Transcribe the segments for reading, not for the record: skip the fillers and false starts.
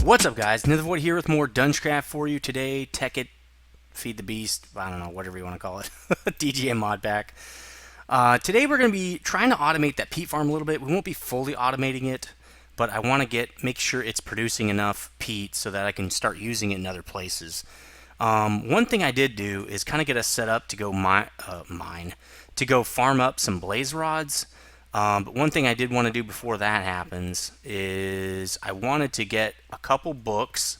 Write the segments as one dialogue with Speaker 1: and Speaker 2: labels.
Speaker 1: What's up, guys? Nethervvoid here with more DungeCraft for you today. Tekkit, Feed the Beast, I don't know, whatever you want to call it. DGA mod pack. Today we're going to be trying to automate that peat farm a little bit. We won't be fully automating it, but I want to make sure it's producing enough peat so that I can start using it in other places. One thing I did do is kind of get us set up to go to go farm up some blaze rods. But one thing I did want to do before that happens is I wanted to get a couple books.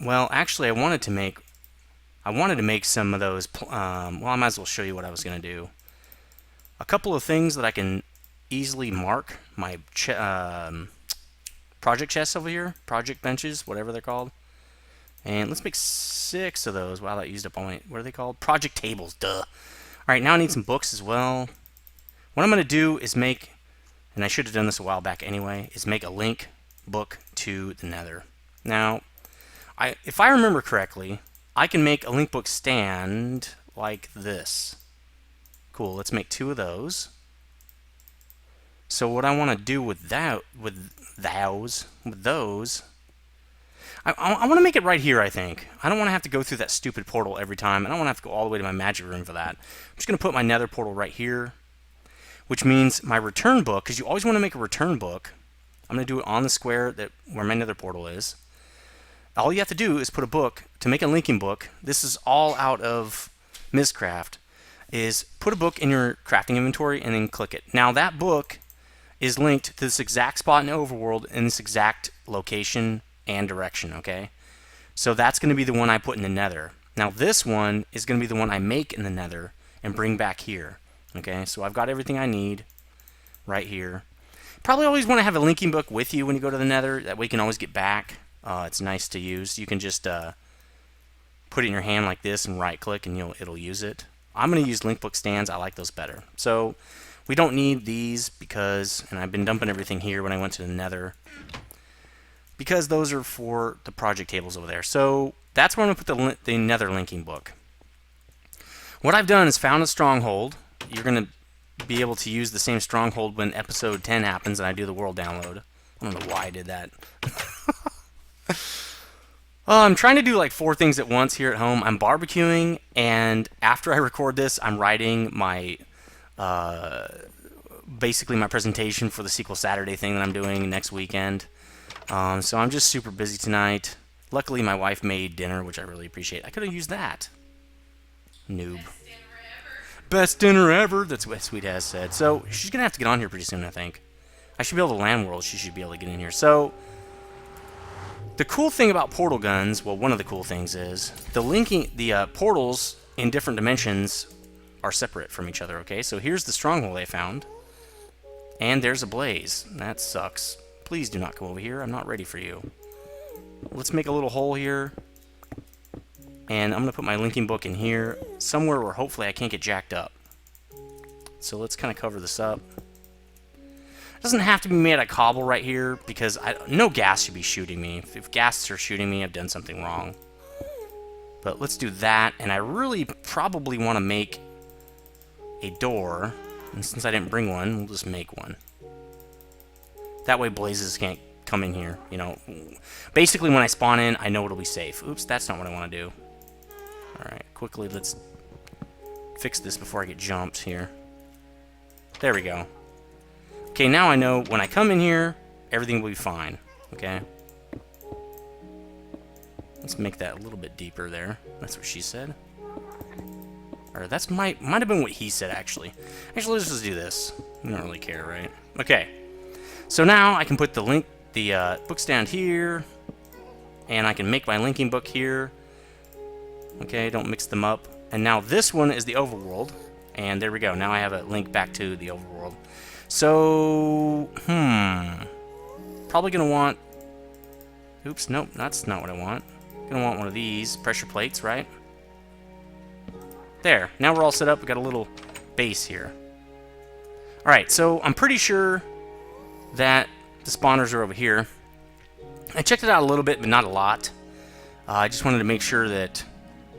Speaker 1: Well, actually, I wanted to make some of those. Well, I might as well show you what I was going to do. A couple of things that I can easily mark my project chests over here, project benches, whatever they're called. And let's make 6 of those. Wow, that used up all my, what are they called? Project tables, duh. All right, now I need some books as well. What I'm going to do is make, and I should have done this a while back anyway, is make a link book to the Nether. Now, if I remember correctly, I can make a link book stand like this. Cool, let's make 2 of those. So what I want to do with those, I want to make it right here, I think. I don't want to have to go through that stupid portal every time. I don't want to have to go all the way to my magic room for that. I'm just going to put my Nether portal right here, which means my return book, because you always want to make a return book. I'm going to do it on the square where my Nether portal is. All you have to do is put a book to make a linking book. This is all out of Mizcraft. Is put a book in your crafting inventory and then click it. Now that book is linked to this exact spot in the overworld in this exact location and direction, okay? So that's going to be the one I put in the Nether. Now this one is going to be the one I make in the Nether and bring back here. Okay, so I've got everything I need right here. Probably always want to have a linking book with you when you go to the Nether. That way you can always get back. It's nice to use. You can just put it in your hand like this and right click and it'll use it. I'm going to use link book stands. I like those better. So we don't need these because, and I've been dumping everything here when I went to the Nether, because those are for the project tables over there. So that's where I'm going to put the Nether linking book. What I've done is found a stronghold. You're going to be able to use the same stronghold when episode 10 happens and I do the world download. I don't know why I did that. I'm trying to do like 4 things at once here at home. I'm barbecuing, and after I record this, I'm writing my basically my presentation for the Sequel Saturday thing that I'm doing next weekend. So I'm just super busy tonight. Luckily, my wife made dinner, which I really appreciate. I could have used that. Noob. Best dinner ever. That's what Sweet has said. So she's going to have to get on here pretty soon, I think. I should be able to land world. She should be able to get in here. So the cool thing about portal guns, well, one of the cool things is the portals in different dimensions are separate from each other, okay? So here's the stronghold I found. And there's a blaze. That sucks. Please do not come over here. I'm not ready for you. Let's make a little hole here. And I'm going to put my linking book in here, somewhere where hopefully I can't get jacked up. So let's kind of cover this up. It doesn't have to be made out of cobble right here, because no gas should be shooting me. If gas are shooting me, I've done something wrong. But let's do that, and I really probably want to make a door. And since I didn't bring one, we'll just make one. That way blazes can't come in here, you know. Basically, when I spawn in, I know it'll be safe. Oops, that's not what I want to do. Alright, quickly, let's fix this before I get jumped here. There we go. Okay, now I know when I come in here, everything will be fine. Okay? Let's make that a little bit deeper there. That's what she said. Or that's might have been what he said, actually. Actually, let's just do this. We don't really care, right? Okay. So now I can put the book stand here, and I can make my linking book here. Okay, don't mix them up. And now this one is the overworld, and there we go. Now I have a link back to the overworld. So, probably gonna want. Oops, nope, that's not what I want. Gonna want one of these pressure plates, right? There. Now we're all set up. We got a little base here. All right, so I'm pretty sure that the spawners are over here. I checked it out a little bit, but not a lot. I just wanted to make sure that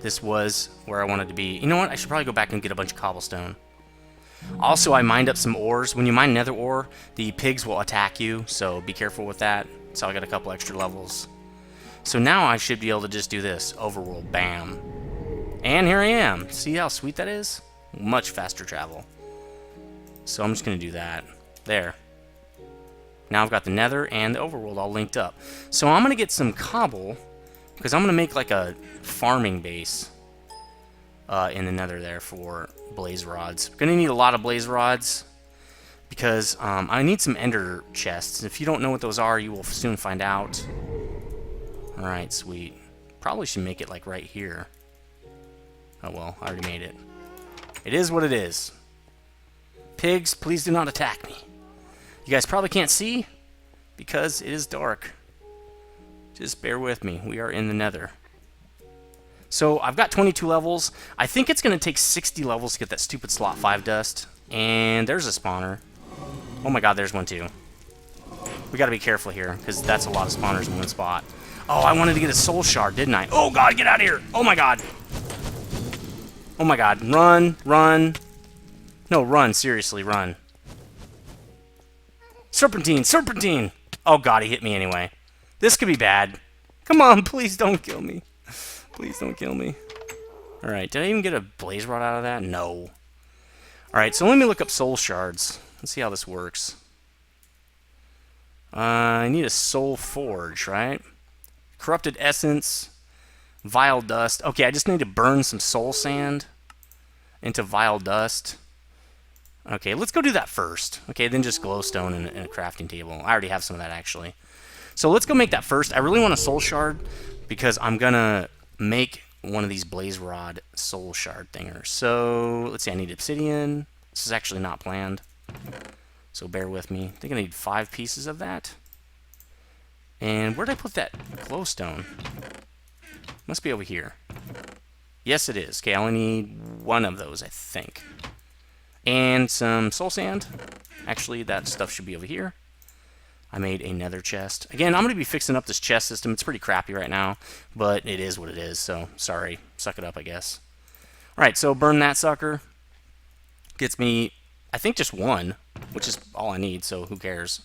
Speaker 1: this was where I wanted to be. You know what? I should probably go back and get a bunch of cobblestone. Also, I mined up some ores. When you mine nether ore, the pigs will attack you, so be careful with that. So I got a couple extra levels So now I should be able to just do this. Overworld, bam. And here I am. See how sweet that is? Much faster travel. So I'm just going to do that. There. Now I've got the Nether and the Overworld all linked up. So I'm going to get some cobble, because I'm going to make like a farming base in the Nether there for blaze rods. Going to need a lot of blaze rods, because I need some ender chests. If you don't know what those are, you will soon find out. Alright, sweet. Probably should make it like right here. Oh well, I already made it. It is what it is. Pigs, please do not attack me. You guys probably can't see because it is dark. Just bear with me. We are in the Nether. So I've got 22 levels. I think it's going to take 60 levels to get that stupid slot 5 dust. And there's a spawner. Oh my god, there's one too. We got to be careful here because that's a lot of spawners in one spot. Oh, I wanted to get a soul shard, didn't I? Oh god, get out of here. Oh my god. Oh my god. Run, run. No, run. Seriously, run. Serpentine, serpentine. Oh god, he hit me anyway. This could be bad. Come on, please don't kill me. Please don't kill me. Alright, did I even get a blaze rod out of that? No. Alright, so let me look up soul shards. Let's see how this works. I need a soul forge, right? Corrupted essence. Vile dust. Okay, I just need to burn some soul sand into vile dust. Okay, let's go do that first. Okay, then just glowstone and a crafting table. I already have some of that, actually. So let's go make that first. I really want a soul shard because I'm going to make one of these blaze rod soul shard thingers. So let's see, I need obsidian. This is actually not planned, so bear with me. I think I need 5 pieces of that. And where did I put that glowstone? Must be over here. Yes, it is. Okay, I only need 1 of those, I think. And some soul sand. Actually, that stuff should be over here. I made a nether chest. Again, I'm going to be fixing up this chest system. It's pretty crappy right now, but it is what it is, so sorry. Suck it up, I guess. Alright, so burn that sucker. Gets me, I think, just 1, which is all I need, so who cares.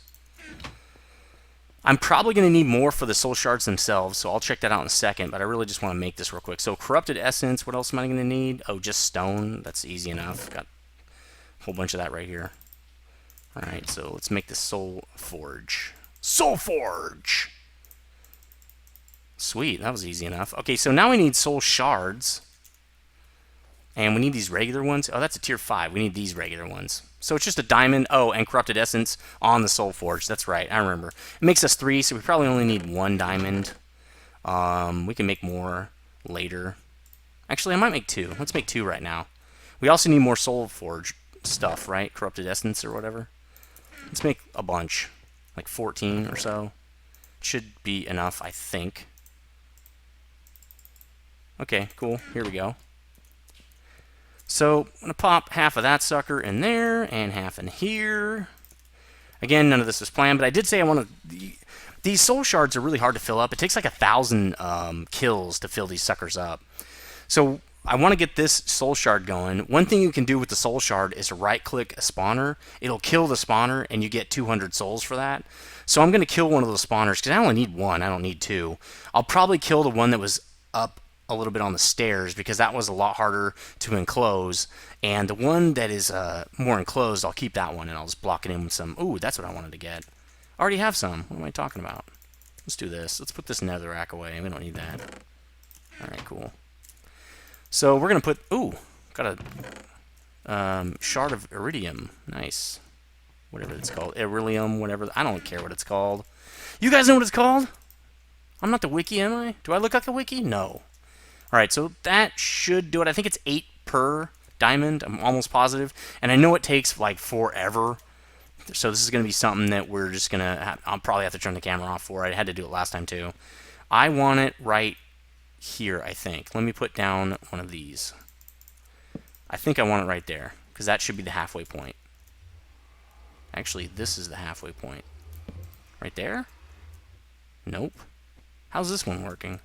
Speaker 1: I'm probably going to need more for the soul shards themselves, so I'll check that out in a second, but I really just want to make this real quick. So corrupted essence, what else am I going to need? Oh, just stone. That's easy enough. Got a whole bunch of that right here. Alright, so let's make the soul forge. Soul forge! Sweet, that was easy enough. Okay, so now we need soul shards. And we need these regular ones. Oh, that's a tier 5. We need these regular ones. So it's just a diamond. Oh, and corrupted essence on the soul forge. That's right, I remember. It makes us 3, so we probably only need 1 diamond. We can make more later. Actually, I might make 2. Let's make 2 right now. We also need more soul forge stuff, right? Corrupted essence or whatever. Let's make a bunch. Like 14 or so. Should be enough, I think. Okay, cool. Here we go. So, I'm going to pop half of that sucker in there, and half in here. Again, none of this was planned, but I did say I want to... These soul shards are really hard to fill up. It takes like 1,000 kills to fill these suckers up. So, I want to get this soul shard going. One thing you can do with the soul shard is right-click a spawner. It'll kill the spawner, and you get 200 souls for that. So, I'm going to kill one of those spawners, because I only need 1. I don't need 2. I'll probably kill the one that was up a little bit on the stairs because that was a lot harder to enclose, and the one that is more enclosed, I'll keep that one and I'll just block it in with some. Ooh, that's what I wanted to get. I already have some. What am I talking about? Let's do this. Let's put this netherrack away. We don't need that. Alright, cool. So we're gonna put, ooh, got a shard of iridium. Nice. Whatever it's called. Iridium, whatever. I don't care what it's called. You guys know what it's called? I'm not the wiki, am I? Do I look like a wiki? No. Alright, so that should do it. I think it's 8 per diamond. I'm almost positive. And I know it takes like forever. So this is going to be something that we're just going to... I'll probably have to turn the camera off for. I had to do it last time too. I want it right here, I think. Let me put down one of these. I think I want it right there. Because that should be the halfway point. Actually, this is the halfway point. Right there? Nope. How's this one working?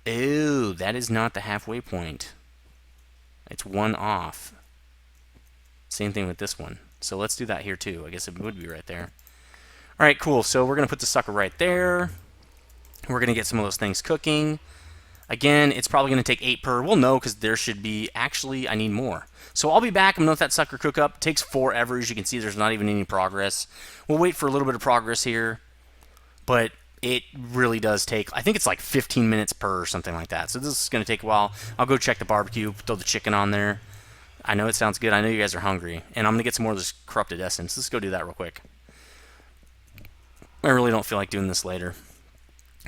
Speaker 1: Ew, that is not the halfway point. It's 1 off. Same thing with this one. So let's do that here too. I guess it would be right there. Alright, cool. So we're going to put the sucker right there. We're going to get some of those things cooking. Again, it's probably going to take 8 per. We'll know because there should be... Actually, I need more. So I'll be back. I'm going to let that sucker cook up. It takes forever. As you can see, there's not even any progress. We'll wait for a little bit of progress here. But it really does take... I think it's like 15 minutes per or something like that. So this is going to take a while. I'll go check the barbecue. Throw the chicken on there. I know it sounds good. I know you guys are hungry. And I'm going to get some more of this corrupted essence. Let's go do that real quick. I really don't feel like doing this later.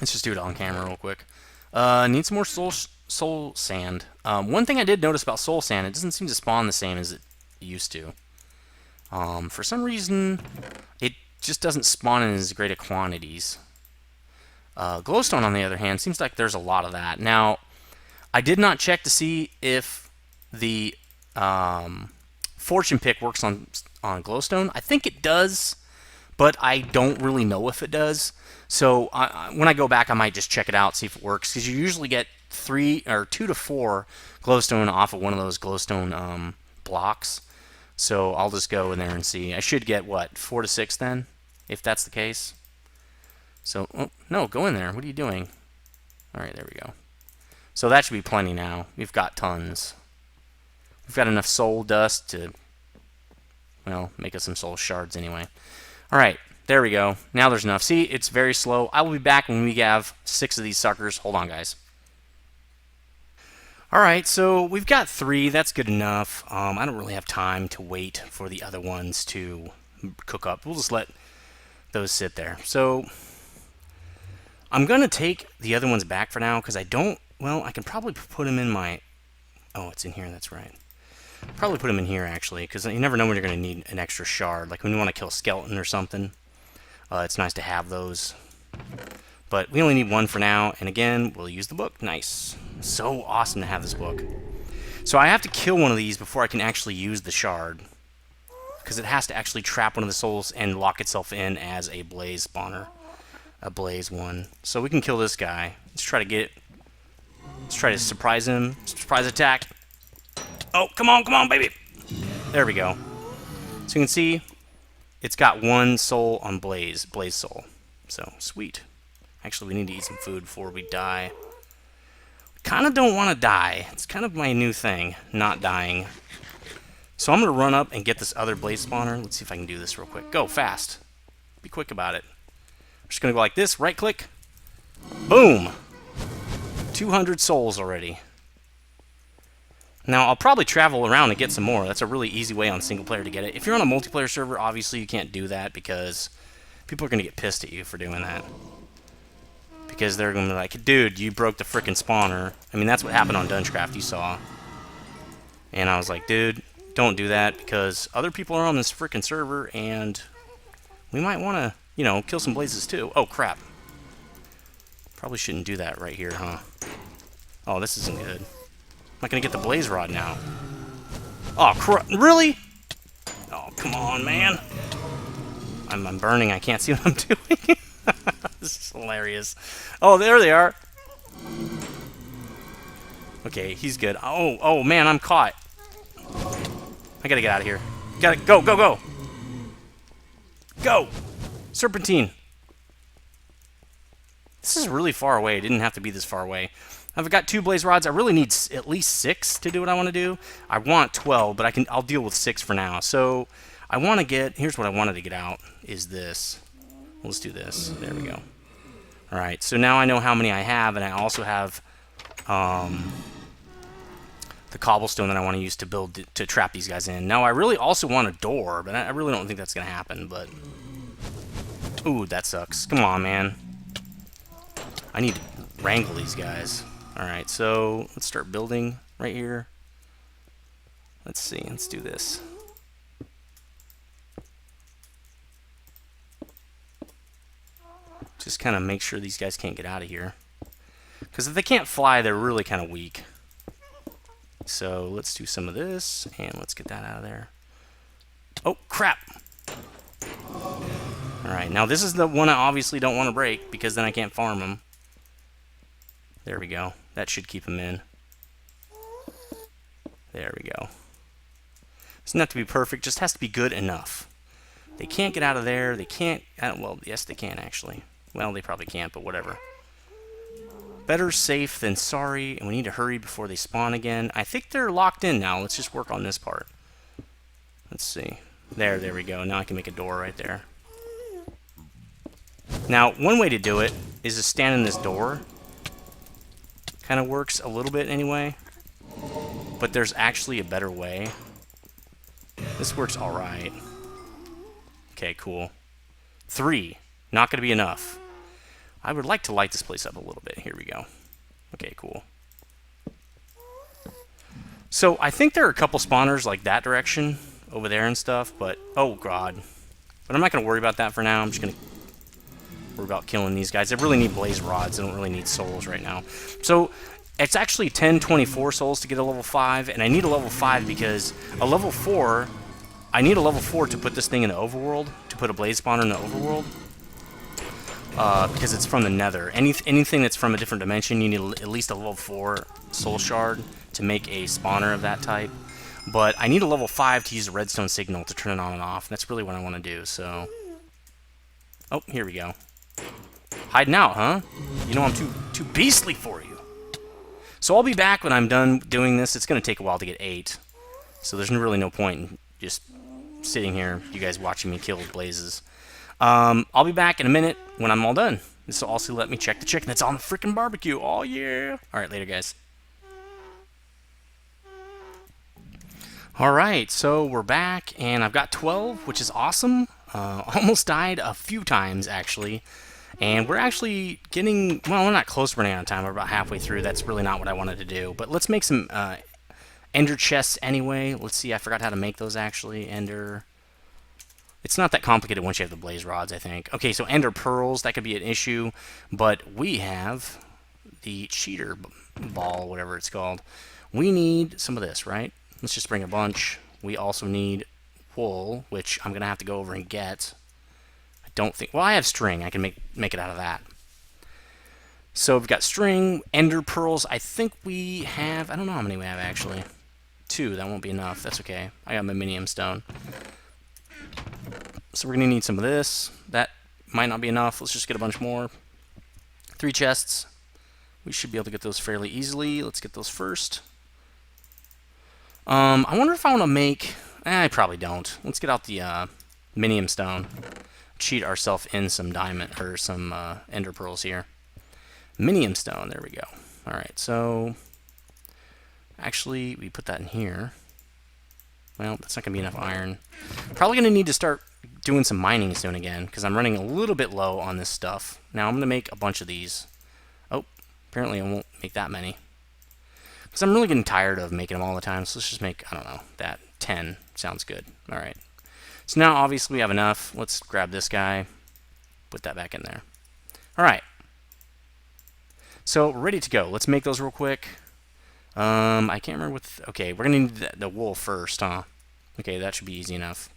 Speaker 1: Let's just do it on camera real quick. Need some more soul sand. One thing I did notice about soul sand, it doesn't seem to spawn the same as it used to. For some reason, it just doesn't spawn in as great a quantities. Glowstone, on the other hand, seems like there's a lot of that. Now, I did not check to see if the fortune pick works on glowstone. I think it does, but I don't really know if it does. So when I go back, I might just check it out, see if it works, because you usually get 2 to 4 glowstone off of one of those glowstone blocks. So I'll just go in there and see. I should get, what, 4 to 6 then, if that's the case. So, oh, no, go in there. What are you doing? All right, there we go. So that should be plenty now. We've got tons. We've got enough soul dust to, well, make us some soul shards anyway. All right. There we go. Now there's enough. See, it's very slow. I will be back when we have 6 of these suckers. Hold on, guys. Alright, so we've got 3. That's good enough. I don't really have time to wait for the other ones to cook up. We'll just let those sit there. So, I'm going to take the other ones back for now because I don't... Well, I can probably put them in my... Oh, it's in here. That's right. Probably put them in here, actually, because you never know when you're going to need an extra shard. Like when you want to kill a skeleton or something. It's nice to have those. But we only need 1 for now. And again, we'll use the book. Nice. So awesome to have this book. So I have to kill one of these before I can actually use the shard. Because it has to actually trap one of the souls and lock itself in as a blaze spawner. A blaze one. So we can kill this guy. Let's try to surprise him. Surprise attack. Oh, come on, baby. There we go. So you can see... It's got 1 soul on blaze soul. So, sweet. Actually, we need to eat some food before we die. Kind of don't want to die. It's kind of my new thing, not dying. So I'm going to run up and get this other blaze spawner. Let's see if I can do this real quick. Go, fast. Be quick about it. I'm just going to go like this, right click. Boom. 200 souls already. Now, I'll probably travel around and get some more. That's a really easy way on single player to get it. If you're on a multiplayer server, obviously you can't do that because people are going to get pissed at you for doing that. Because they're going to be like, dude, you broke the frickin' spawner. I mean, that's what happened on DungeCraft, you saw. And I was like, dude, don't do that because other people are on this frickin' server and we might want to, you know, kill some blazes too. Oh, crap. Probably shouldn't do that right here, huh? Oh, this isn't good. I'm not going to get the blaze rod now. Oh, really? Oh, come on, man. I'm burning. I can't see what I'm doing. This is hilarious. Oh, there they are. Okay, he's good. Oh, man, I'm caught. I got to get out of here. Got to go. Go! Serpentine. This is really far away. It didn't have to be this far away. I've got 2 blaze rods. I really need at least 6 to do what I want to do. I want 12, but I'll deal with 6 for now. So I want to get, here's what I wanted to get out, is this. Let's do this. There we go. All right, so now I know how many I have, and I also have the cobblestone that I want to use to build to trap these guys in. Now I really also want a door, but I really don't think that's going to happen. But ooh, that sucks. Come on, man. I need to wrangle these guys. Alright, so let's start building right here. Let's see, let's do this. Just kind of make sure these guys can't get out of here. Because if they can't fly, they're really kind of weak. So let's do some of this, and let's get that out of there. Oh, crap! Alright, now this is the one I obviously don't want to break, because then I can't farm them. There we go. That should keep them in. There we go. Doesn't have to be perfect, just has to be good enough. They can't get out of there. They can't... well, yes, they can, actually. Well, they probably can't, but whatever. Better safe than sorry, and we need to hurry before they spawn again. I think they're locked in now. Let's just work on this part. Let's see. There we go. Now I can make a door right there. Now, one way to do it is to stand in this door. Kind of works a little bit anyway. But there's actually a better way. This works alright. Okay, cool. 3. Not going to be enough. I would like to light this place up a little bit. Here we go. Okay, cool. So, I think there are a couple spawners like that direction over there and stuff, but oh god. But I'm not going to worry about that for now. I'm just going to worry about killing these guys. I really need blaze rods. I don't really need souls right now. So, it's actually 1024 souls to get a level 5, and I need a level 5 because a level 4, I need a level 4 to put this thing in the overworld, to put a blaze spawner in the overworld. Because it's from the Nether. Anything that's from a different dimension, you need at least a level 4 soul shard to make a spawner of that type. But I need a level 5 to use a redstone signal to turn it on and off. That's really what I want to do, so... Oh, here we go. Hiding out, huh? You know I'm too beastly for you. So I'll be back when I'm done doing this. It's going to take a while to get 8. So there's really no point in just sitting here, you guys watching me kill blazes. I'll be back in a minute when I'm all done. This will also let me check the chicken that's on the freaking barbecue. Oh, yeah. Alright, later, guys. Alright, so we're back, and I've got 12, which is awesome. Almost died a few times, actually. And we're actually getting... Well, we're not close to running out of time. We're about halfway through. That's really not what I wanted to do. But let's make some ender chests anyway. Let's see. I forgot how to make those, actually. Ender... It's not that complicated once you have the blaze rods, I think. Okay, so ender pearls, that could be an issue. But we have the cheater ball, whatever it's called. We need some of this, right? Let's just bring a bunch. We also need wool, which I'm going to have to go over and get. I don't think... Well, I have string. I can make it out of that. So we've got string, ender pearls. I think we have... I don't know how many we have, actually. 2. That won't be enough. That's okay. I got my minium stone. So we're going to need some of this. That might not be enough. Let's just get a bunch more. 3 chests. We should be able to get those fairly easily. Let's get those first. I wonder if I want to make... I probably don't. Let's get out the minium stone. Cheat ourselves in some diamond, or some ender pearls here. Minium stone. There we go. Alright, so... Actually, we put that in here. Well, that's not going to be enough iron. Probably going to need to start doing some mining soon again, because I'm running a little bit low on this stuff. Now, I'm going to make a bunch of these. Oh, apparently I won't make that many. Because I'm really getting tired of making them all the time, so let's just make, I don't know, that 10. Sounds good. Alright. So now, obviously, we have enough. Let's grab this guy. Put that back in there. Alright. So, we're ready to go. Let's make those real quick. I can't remember what... Okay, we're going to need the wool first, huh? Okay, that should be easy enough.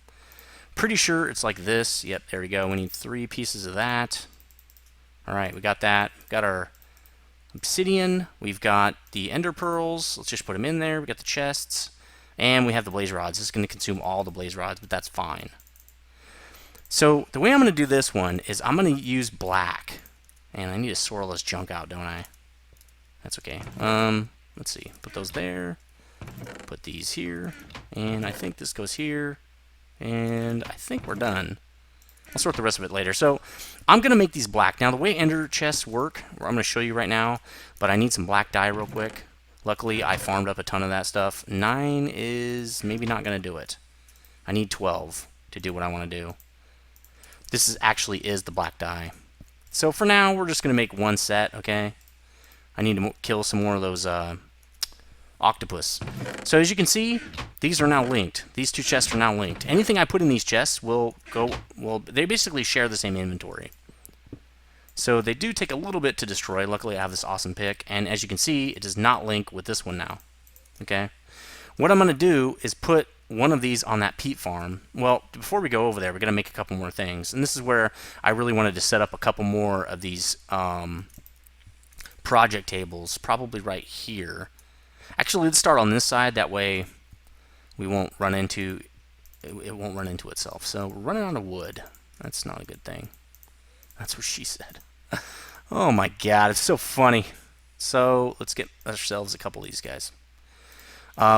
Speaker 1: Pretty sure it's like this. Yep, there we go. We need 3 pieces of that. Alright, we got that. We've got our obsidian. We've got the ender pearls. Let's just put them in there. We got the chests. And we have the blaze rods. This is going to consume all the blaze rods, but that's fine. So, the way I'm going to do this one is I'm going to use black. And I need to swirl this junk out, don't I? That's okay. Let's see. Put those there. Put these here. And I think this goes here. And I think we're done. I'll sort the rest of it later. So, I'm going to make these black. Now, the way ender chests work, I'm going to show you right now, but I need some black dye real quick. Luckily, I farmed up a ton of that stuff. 9 is maybe not going to do it. I need 12 to do what I want to do. This actually is the black dye. So, for now, we're just going to make 1 set, okay? I need to kill some more of those octopus. So as you can see, these are now linked. These 2 chests are now linked. Anything I put in these chests will go... Well, they basically share the same inventory. So they do take a little bit to destroy. Luckily, I have this awesome pick. And as you can see, it does not link with this one now. Okay? What I'm going to do is put one of these on that peat farm. Well, before we go over there, we're going to make a couple more things. And this is where I really wanted to set up a couple more of these project tables. Probably right here. Actually, let's start on this side. That way, we won't run into... It won't run into itself. So, we're running out of wood. That's not a good thing. That's what she said. Oh my god, it's so funny. So let's get ourselves a couple of these guys.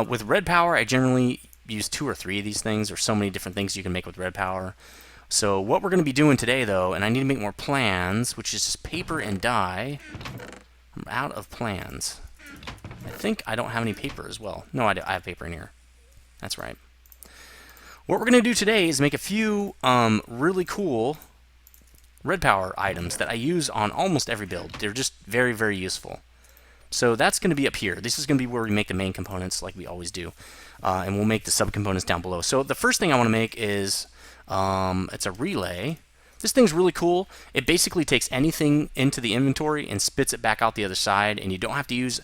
Speaker 1: With red power, I generally use 2 or 3 of these things. There's so many different things you can make with red power. So what we're going to be doing today, though, and I need to make more plans, which is just paper and dye. I'm out of plans. I think I don't have any paper as well. No, I have paper in here. That's right. What we're going to do today is make a few really cool red power items that I use on almost every build. They're just very, very useful. So that's going to be up here. This is going to be where we make the main components like we always do. And we'll make the subcomponents down below. So the first thing I want to make is, it's a relay. This thing's really cool. It basically takes anything into the inventory and spits it back out the other side, and you don't have to use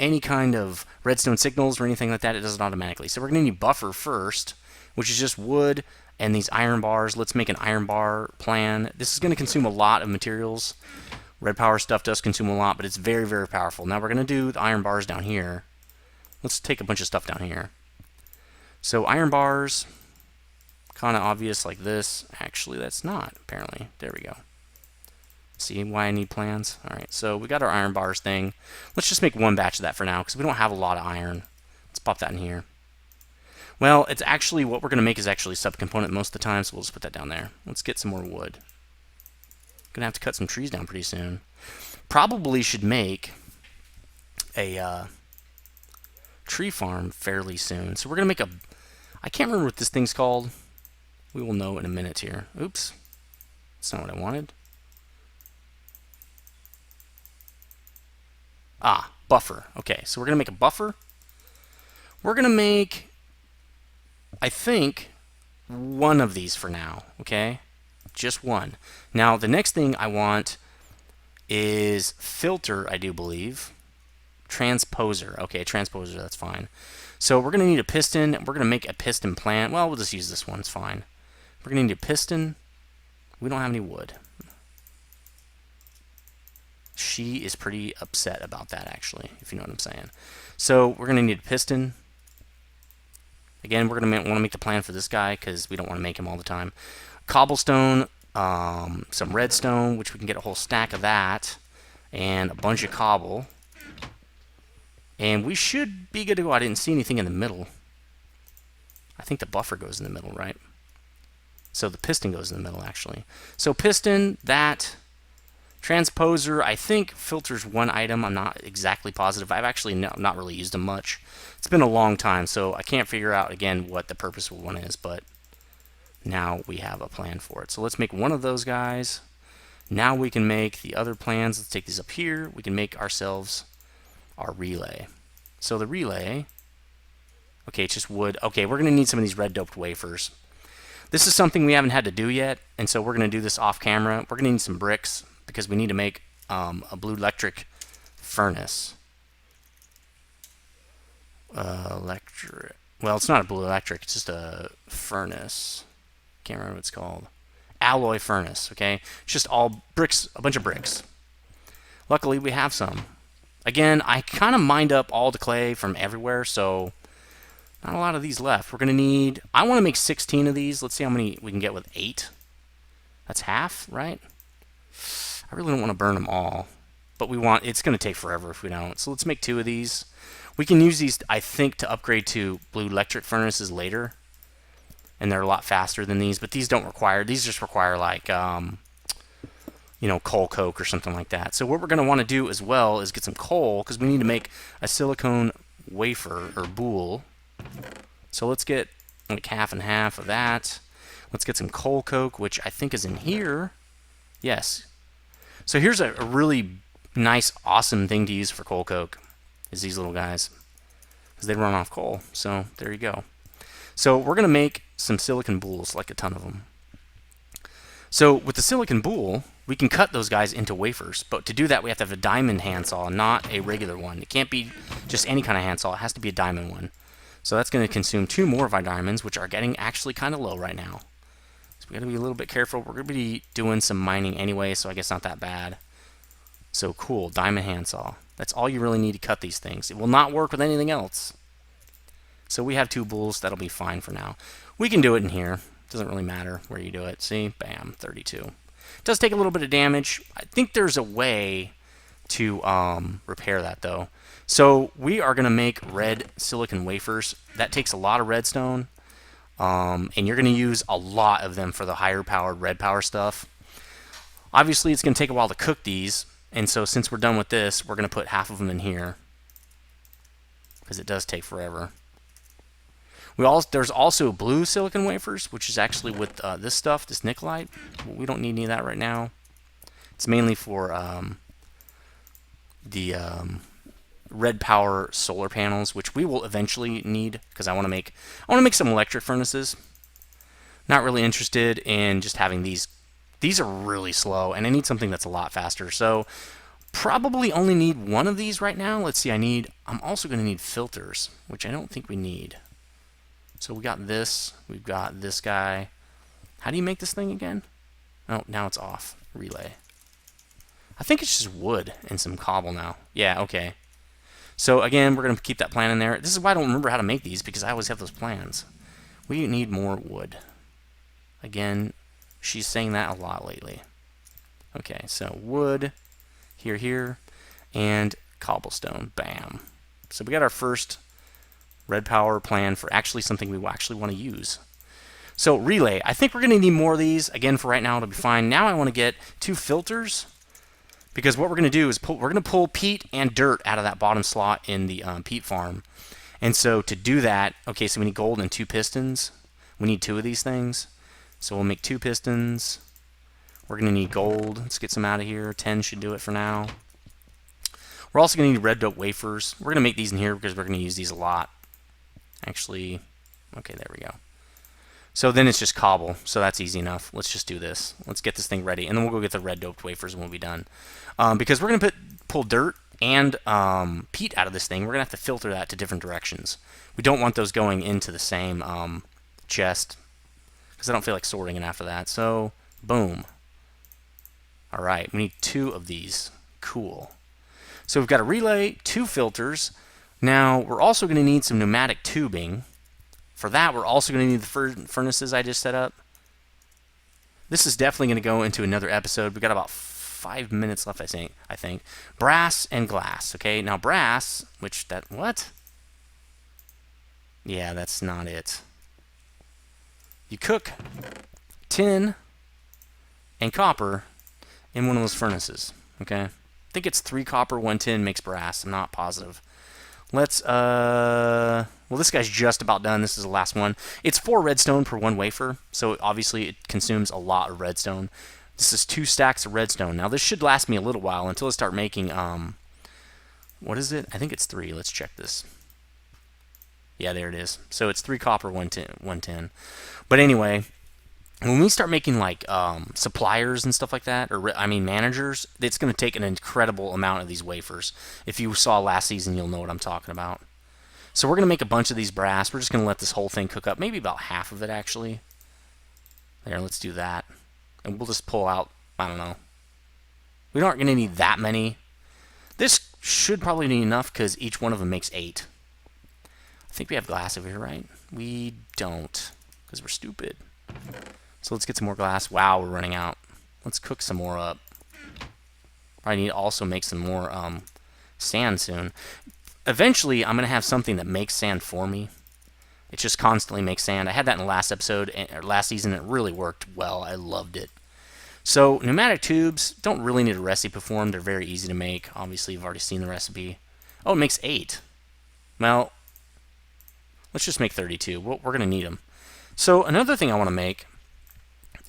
Speaker 1: any kind of redstone signals or anything like that. It does it automatically. So we're going to need buffer first, which is just wood and these iron bars. Let's make an iron bar plan. This is going to consume a lot of materials. Red power stuff does consume a lot, but it's very, very powerful. Now we're going to do the iron bars down here. Let's take a bunch of stuff down here. So iron bars, kind of obvious like this. Actually, that's not, apparently. There we go. See why I need plans? Alright, so we got our iron bars thing. Let's just make one batch of that for now, because we don't have a lot of iron. Let's pop that in here. Well, it's actually, what we're going to make is actually subcomponent most of the time, so we'll just put that down there. Let's get some more wood. Gonna have to cut some trees down pretty soon. Probably should make a tree farm fairly soon. So we're gonna make a, I can't remember what this thing's called. We will know in a minute here. Oops, that's not what I wanted. Ah, buffer. Okay, so we're gonna make a buffer. We're gonna make, I think, one of these for now. Okay. Just one. Now, the next thing I want is filter, I do believe. Transposer. Okay, transposer, that's fine. So we're going to need a piston. We're going to make a piston plant. Well, we'll just use this one. It's fine. We're going to need a piston. We don't have any wood. She is pretty upset about that, actually, if you know what I'm saying. So we're going to need a piston. Again, we're going to want to make the plan for this guy because we don't want to make him all the time. Cobblestone, some redstone, which we can get a whole stack of that, and a bunch of cobble. And we should be good to go. I didn't see anything in the middle. I think the buffer goes in the middle, right? So the piston goes in the middle, actually. So piston, that. Transposer, I think filters one item. I'm not exactly positive. I've actually not really used them much. It's been a long time, so I can't figure out, again, what the purpose of one is, but now we have a plan for it. So let's make one of those guys. Now we can make the other plans. Let's take these up here. We can make ourselves our relay. So the relay, okay, it's just wood. Okay, we're going to need some of these red doped wafers. This is something we haven't had to do yet, and so we're going to do this off camera. We're going to need some bricks because we need to make a blue electric furnace. Well, it's not a blue electric, it's just a furnace. Can't remember what it's called. Alloy furnace, okay? It's just all bricks, a bunch of bricks. Luckily, we have some. Again, I kind of mined up all the clay from everywhere, so not a lot of these left. We're going to need, I want to make 16 of these. Let's see how many we can get with 8. That's half, right? I really don't want to burn them all, but we want, it's going to take forever if we don't. So let's make 2 of these. We can use these, I think, to upgrade to blue electric furnaces later. And they're a lot faster than these, but these don't require, these just require like, you know, coal coke or something like that. So what we're going to want to do as well is get some coal, because we need to make a silicone wafer or boule. So let's get like half and half of that. Let's get some coal coke, which I think is in here. Yes. So here's a really nice, awesome thing to use for coal coke, is these little guys, because they run off coal. So there you go. So we're going to make some silicon boules, like a ton of them. So with the silicon boule, we can cut those guys into wafers. But to do that, we have to have a diamond handsaw, not a regular one. It can't be just any kind of handsaw. It has to be a diamond one. So that's going to consume 2 more of our diamonds, which are getting actually kind of low right now. So we got to be a little bit careful. We're going to be doing some mining anyway, so I guess not that bad. So cool, diamond handsaw. That's all you really need to cut these things. It will not work with anything else. So we have 2 boules. That'll be fine for now. We can do it in here. Doesn't really matter where you do it. See? Bam, 32. It does take a little bit of damage. I think there's a way to repair that though. So we are going to make red silicon wafers. That takes a lot of redstone, and you're going to use a lot of them for the higher powered red power stuff. Obviously, it's going to take a while to cook these, and so since we're done with this, we're going to put half of them in here because it does take forever. There's also blue silicon wafers, which is actually with this stuff, this nickelite. We don't need any of that right now. It's mainly for the red power solar panels, which we will eventually need because I want to make some electric furnaces. Not really interested in just having these. These are really slow, and I need something that's a lot faster. So probably only need one of these right now. Let's see. I'm also going to need filters, which I don't think we need. So we got this. We've got this guy. How do you make this thing again? Oh, now it's off. Relay. I think it's just wood and some cobble now. Yeah, okay. So again, we're going to keep that plan in there. This is why I don't remember how to make these, because I always have those plans. We need more wood. Again, she's saying that a lot lately. Okay, so wood, here, and cobblestone. Bam. So we got our first red power plan for actually something we actually want to use. So relay, I think we're going to need more of these. Again, for right now, it'll be fine. Now I want to get 2 filters, because what we're going to do is we're going to pull peat and dirt out of that bottom slot in the peat farm. And so to do that, okay, so we need gold and 2 pistons. We need 2 of these things. So we'll make 2 pistons. We're going to need gold. Let's get some out of here. 10 should do it for now. We're also going to need red dope wafers. We're going to make these in here because we're going to use these a lot. Actually, okay, there we go. So then it's just cobble, so that's easy enough. Let's just do this. Let's get this thing ready, and then we'll go get the red doped wafers and we'll be done. Because we're going to pull dirt and peat out of this thing, we're going to have to filter that to different directions. We don't want those going into the same chest, because I don't feel like sorting it after that. So, boom. All right, we need 2 of these. Cool. So we've got a relay, 2 filters. Now, we're also going to need some pneumatic tubing. For that, we're also going to need the furnaces I just set up. This is definitely going to go into another episode. We've got about 5 minutes left, I think. Brass and glass. Okay, now brass, what? Yeah, that's not it. You cook tin and copper in one of those furnaces. Okay, I think it's 3 copper, 1 tin makes brass. I'm not positive. Let's, well, this guy's just about done. This is the last one. It's 4 redstone per 1 wafer, so obviously it consumes a lot of redstone. This is 2 stacks of redstone. Now, this should last me a little while until I start making, what is it? I think it's 3. Let's check this. Yeah, there it is. So it's 3 copper, 1 tin. But anyway, when we start making, like, suppliers and stuff like that, or, managers, it's going to take an incredible amount of these wafers. If you saw last season, you'll know what I'm talking about. So we're going to make a bunch of these brass. We're just going to let this whole thing cook up. Maybe about half of it, actually. There, let's do that. And we'll just pull out, I don't know. We aren't going to need that many. This should probably be enough because each one of them makes 8. I think we have glass over here, right? We don't, because we're stupid. So let's get some more glass. Wow, we're running out. Let's cook some more up. I need to also make some more sand soon. Eventually, I'm going to have something that makes sand for me. It just constantly makes sand. I had that in the last episode, or last season. It really worked well. I loved it. So, pneumatic tubes don't really need a recipe for them. They're very easy to make. Obviously, you've already seen the recipe. Oh, it makes 8. Well, let's just make 32. We're going to need them. So, another thing I want to make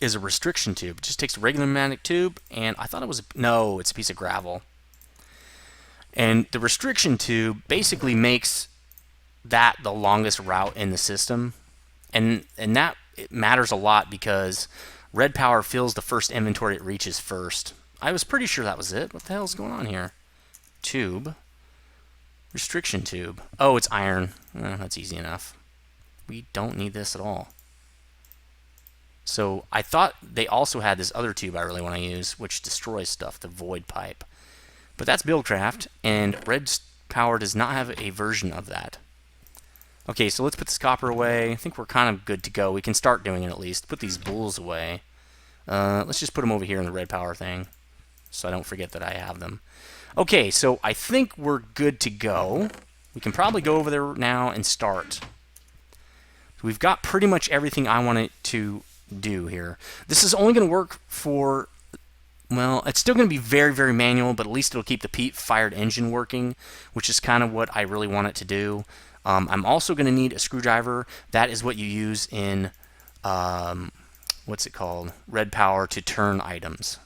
Speaker 1: is a restriction tube. It just takes a regular pneumatic tube, and I thought it was no, it's a piece of gravel. And the restriction tube basically makes that the longest route in the system. And that it matters a lot because red power fills the first inventory it reaches first. I was pretty sure that was it. What the hell is going on here? Tube. Restriction tube. Oh, it's iron. That's easy enough. We don't need this at all. So I thought they also had this other tube I really want to use, which destroys stuff, the void pipe. But that's Buildcraft, and red power does not have a version of that. Okay, so let's put this copper away. I think we're kind of good to go. We can start doing it at least. Put these bulls away. Let's just put them over here in the red power thing, so I don't forget that I have them. Okay, so I think we're good to go. We can probably go over there now and start. We've got pretty much everything I want it to do here. This is only going to work for, well, it's still going to be very, very manual, but at least it'll keep the Peat-fired engine working, which is kind of what I really want it to do. I'm also going to need a screwdriver. That is what you use in, what's it called? Red Power to turn items.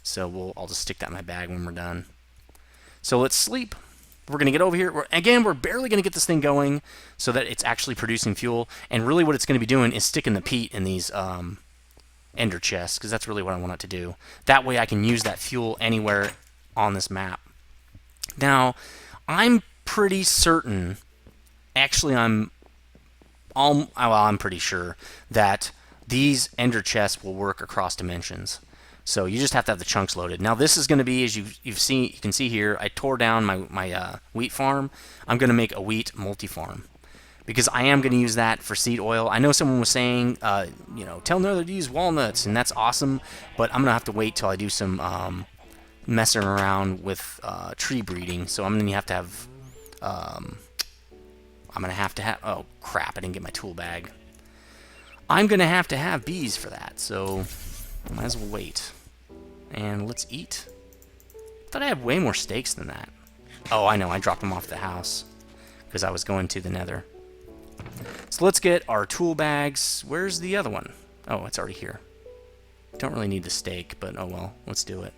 Speaker 1: So I'll just stick that in my bag when we're done. So let's sleep. We're going to get over here. We're barely going to get this thing going so that it's actually producing fuel. And really what it's going to be doing is sticking the peat in these ender chests, because that's really what I want it to do. That way I can use that fuel anywhere on this map. Now, I'm pretty certain, actually I'm pretty sure that these ender chests will work across dimensions. So you just have to have the chunks loaded. Now this is going to be, as you can see here, I tore down my wheat farm. I'm going to make a wheat multi-farm because I am going to use that for seed oil. I know someone was saying, tell Nether to use walnuts, and that's awesome, but I'm going to have to wait till I do some messing around with tree breeding. So I'm going to have to have, oh crap, I didn't get my tool bag. I'm going to have bees for that, so I might as well wait. And let's eat. I thought I had way more steaks than that. Oh, I know. I dropped them off at the house because I was going to the Nether. So let's get our tool bags. Where's the other one? Oh, it's already here. Don't really need the steak, but oh well. Let's do it.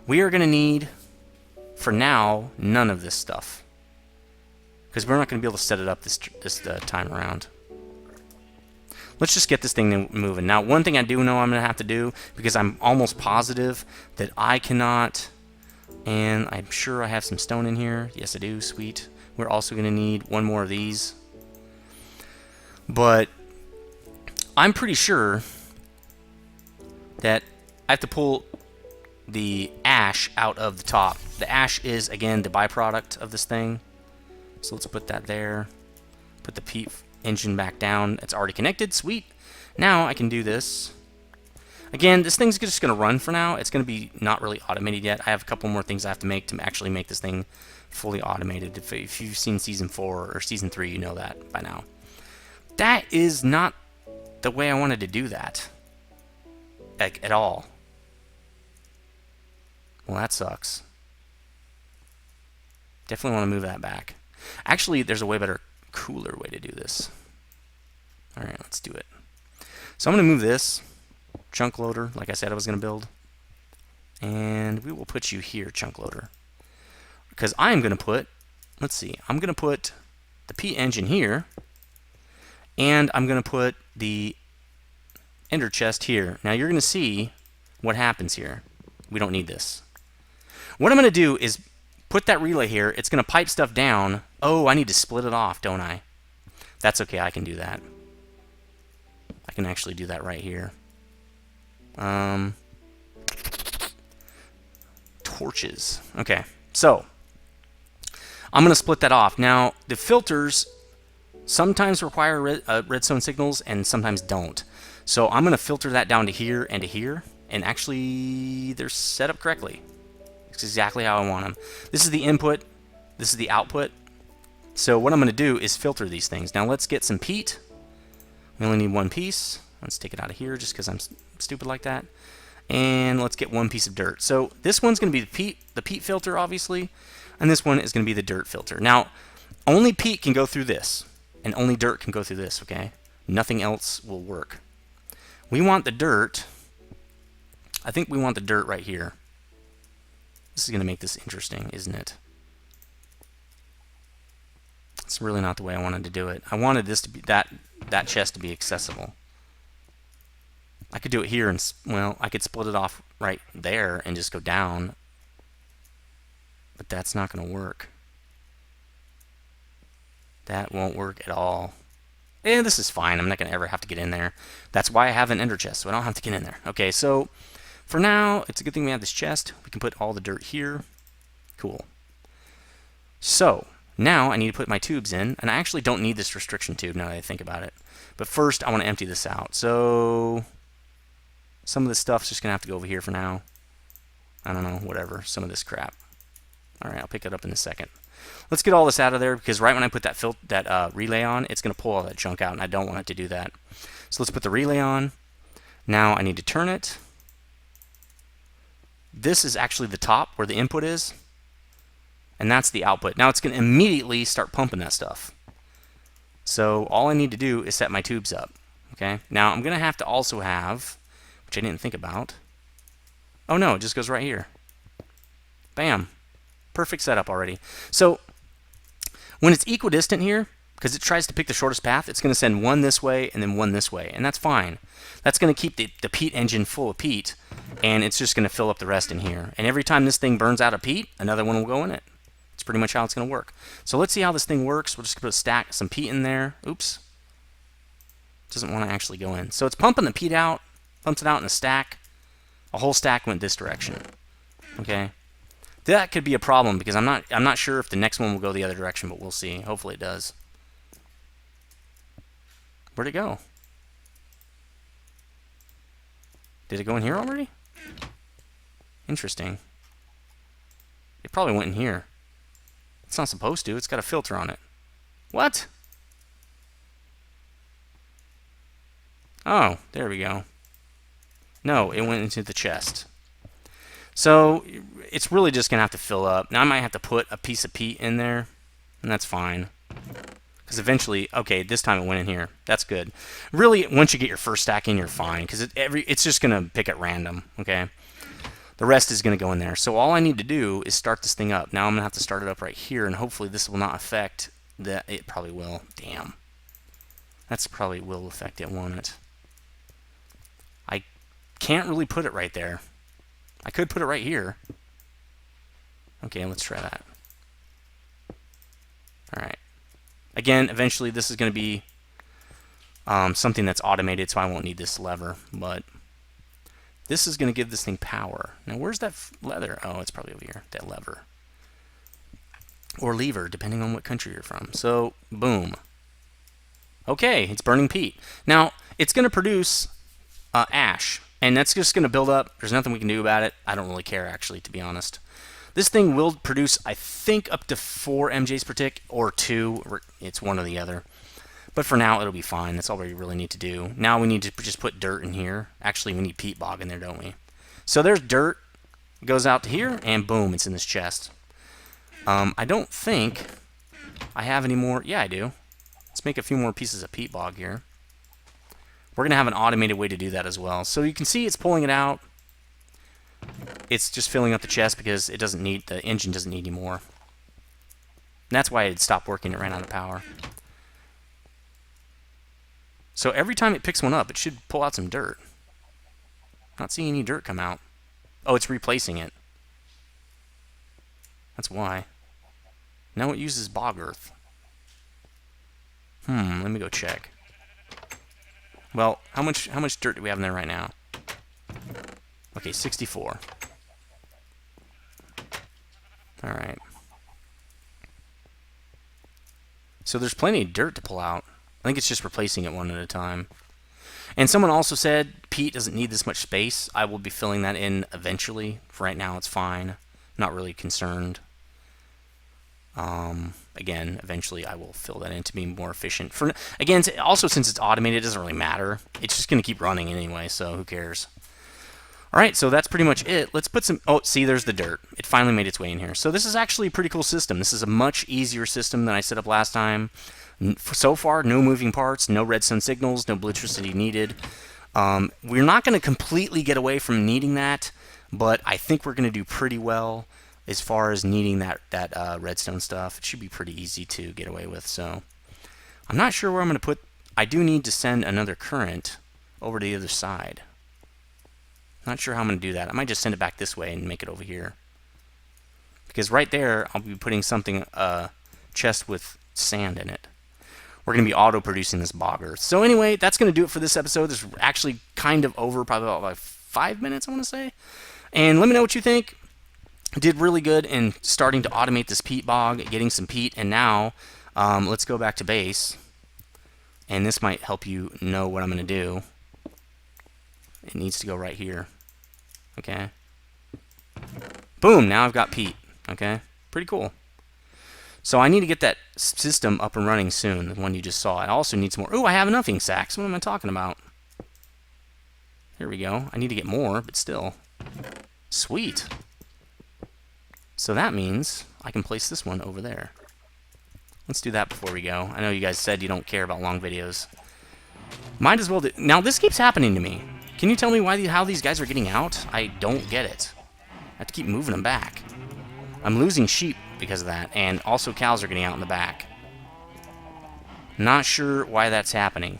Speaker 1: We are going to need, for now, none of this stuff because we're not going to be able to set it up this time around. Let's just get this thing moving. Now, one thing I do know I'm going to have to do, because I'm almost positive that I cannot, and I'm sure I have some stone in here. Yes, I do. Sweet. We're also going to need one more of these. But I'm pretty sure that I have to pull the ash out of the top. The ash is, again, the byproduct of this thing. So let's put that there. Put the peat engine back down. It's already connected. Sweet. Now I can do this. Again, this thing's just going to run for now. It's going to be not really automated yet. I have a couple more things I have to make to actually make this thing fully automated. If you've seen Season 4 or Season 3, you know that by now. That is not the way I wanted to do that. Like, at all. Well, that sucks. Definitely want to move that back. Actually, there's a way better, cooler way to do this. Alright, let's do it. So I'm going to move this chunk loader, like I said I was going to build. And we will put you here, chunk loader. Because I am going to put, let's see, I'm going to put the Peat engine here. And I'm going to put the ender chest here. Now you're going to see what happens here. We don't need this. What I'm going to do is put that relay here. It's going to pipe stuff down. Oh, I need to split it off, don't I? That's okay, I can do that. I can actually do that right here. Torches. Okay, so I'm going to split that off. Now, the filters sometimes require redstone signals and sometimes don't. So I'm going to filter that down to here and to here. And actually, they're set up correctly. It's exactly how I want them. This is the input. This is the output. So what I'm going to do is filter these things. Now let's get some peat. We only need one piece. Let's take it out of here just because I'm stupid like that. And let's get one piece of dirt. So this one's going to be the peat filter, obviously. And this one is going to be the dirt filter. Now, only peat can go through this. And only dirt can go through this, okay? Nothing else will work. We want the dirt. I think we want the dirt right here. This is going to make this interesting, isn't it? It's really not the way I wanted to do it. I wanted this to be that chest to be accessible. I could do it here and, well, I could split it off right there and just go down. But that's not going to work. That won't work at all. And this is fine. I'm not going to ever have to get in there. That's why I have an ender chest, so I don't have to get in there. Okay, so for now, it's a good thing we have this chest. We can put all the dirt here. Cool. So now I need to put my tubes in, and I actually don't need this restriction tube now that I think about it. But first, I want to empty this out. So some of this stuff's just going to have to go over here for now. I don't know, whatever, some of this crap. All right, I'll pick it up in a second. Let's get all this out of there, because right when I put that relay on, it's going to pull all that junk out, and I don't want it to do that. So let's put the relay on. Now I need to turn it. This is actually the top where the input is, and that's the output. Now it's going to immediately start pumping that stuff. So all I need to do is set my tubes up. Okay. Now I'm going to have to also have, which I didn't think about. Oh no, it just goes right here. Bam. Perfect setup already. So when it's equidistant here, because it tries to pick the shortest path, it's going to send one this way and then one this way, and that's fine. That's going to keep the peat engine full of peat, and it's just going to fill up the rest in here. And every time this thing burns out of peat, another one will go in it. It's pretty much how it's going to work. So let's see how this thing works. We'll just put some peat in there. Oops. Doesn't want to actually go in. So it's pumping the peat out, pumps it out in a stack. A whole stack went this direction. Okay. That could be a problem because I'm not sure if the next one will go the other direction, but we'll see. Hopefully it does. Where'd it go? Did it go in here already? Interesting. It probably went in here. It's not supposed to. It's got a filter on it. What? Oh, there we go. No, it went into the chest. So it's really just going to have to fill up. Now I might have to put a piece of peat in there, and that's fine. Because eventually, okay, this time it went in here. That's good. Really, once you get your first stack in, you're fine. Because it's just going to pick at random, okay? The rest is going to go in there. So all I need to do is start this thing up. Now I'm going to have to start it up right here, and hopefully this will not affect that. It probably will. Damn. That's probably will affect it, won't it? I can't really put it right there. I could put it right here. Okay, let's try that. Alright. Again, eventually this is going to be something that's automated, so I won't need this lever. But this is going to give this thing power. Now, where's that leather? Oh, it's probably over here. That lever. Or lever, depending on what country you're from. So, boom. Okay, it's burning peat. Now, it's going to produce ash. And that's just going to build up. There's nothing we can do about it. I don't really care, actually, to be honest. This thing will produce, I think, up to 4 MJs per tick, or 2. It's one or the other. But for now, it'll be fine. That's all we really need to do. Now we need to just put dirt in here. Actually, we need peat bog in there, don't we? So there's dirt. It goes out to here, and boom, it's in this chest. I don't think I have any more. Yeah, I do. Let's make a few more pieces of peat bog here. We're going to have an automated way to do that as well. So you can see it's pulling it out. It's just filling up the chest because it doesn't need, the engine doesn't need any more. And that's why it stopped working. It ran out of power. So every time it picks one up, it should pull out some dirt. Not seeing any dirt come out. Oh, it's replacing it. That's why. Now it uses bog earth. Let me go check. Well, how much dirt do we have in there right now? Okay, 64. Alright. So there's plenty of dirt to pull out. I think it's just replacing it one at a time. And someone also said peat doesn't need this much space. I will be filling that in eventually. For right now, it's fine. Not really concerned. Again, eventually I will fill that in to be more efficient. Again, also since it's automated, it doesn't really matter. It's just going to keep running anyway, so who cares? Alright, so that's pretty much it. Let's put some... Oh, see, there's the dirt. It finally made its way in here. So this is actually a pretty cool system. This is a much easier system than I set up last time. So far, no moving parts, no redstone signals, no electricity needed. We're not going to completely get away from needing that, but I think we're going to do pretty well as far as needing that redstone stuff. It should be pretty easy to get away with. So I'm not sure where I'm going to put... I do need to send another current over to the other side. Not sure how I'm going to do that. I might just send it back this way and make it over here. Because right there, I'll be putting something, chest with sand in it. We're going to be auto-producing this bog earth. So anyway, that's going to do it for this episode. This is actually kind of over, probably about like 5 minutes, I want to say. And let me know what you think. I did really good in starting to automate this peat bog, getting some peat. And now, let's go back to base. And this might help you know what I'm going to do. It needs to go right here. Okay. Boom, now I've got peat. Okay, pretty cool. So I need to get that system up and running soon, the one you just saw. I also need some more. Ooh, I have enough ink sacks. What am I talking about? Here we go. I need to get more, but still. Sweet. So that means I can place this one over there. Let's do that before we go. I know you guys said you don't care about long videos. Might as well do... Now, this keeps happening to me. Can you tell me how these guys are getting out? I don't get it. I have to keep moving them back. I'm losing sheep because of that, and also cows are getting out in the back. Not sure why that's happening.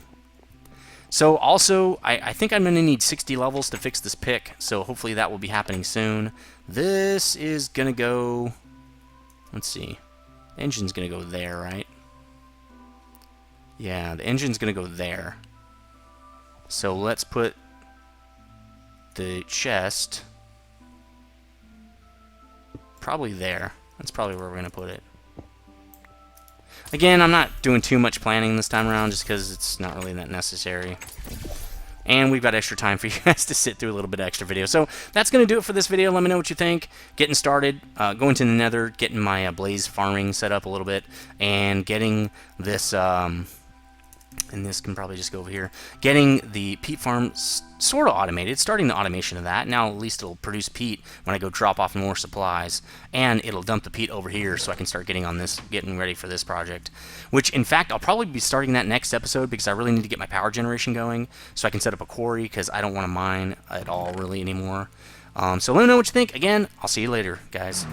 Speaker 1: So, also, I think I'm going to need 60 levels to fix this pick, so hopefully that will be happening soon. This is going to go... Let's see. The engine's going to go there, right? Yeah, the engine's going to go there. So let's put the chest probably there. That's probably where we're going to put it. Again, I'm not doing too much planning this time around just because it's not really that necessary. And we've got extra time for you guys to sit through a little bit extra video. So that's going to do it for this video. Let me know what you think. Getting started, going to the Nether, getting my blaze farming set up a little bit, and getting this, and this can probably just go over here, getting the peat farm sort of automated, starting the automation of that. Now at least it'll produce peat when I go drop off more supplies, and it'll dump the peat over here so I can start getting on this, getting ready for this project. Which, in fact, I'll probably be starting that next episode because I really need to get my power generation going so I can set up a quarry because I don't want to mine at all really anymore. So let me know what you think. Again, I'll see you later, guys.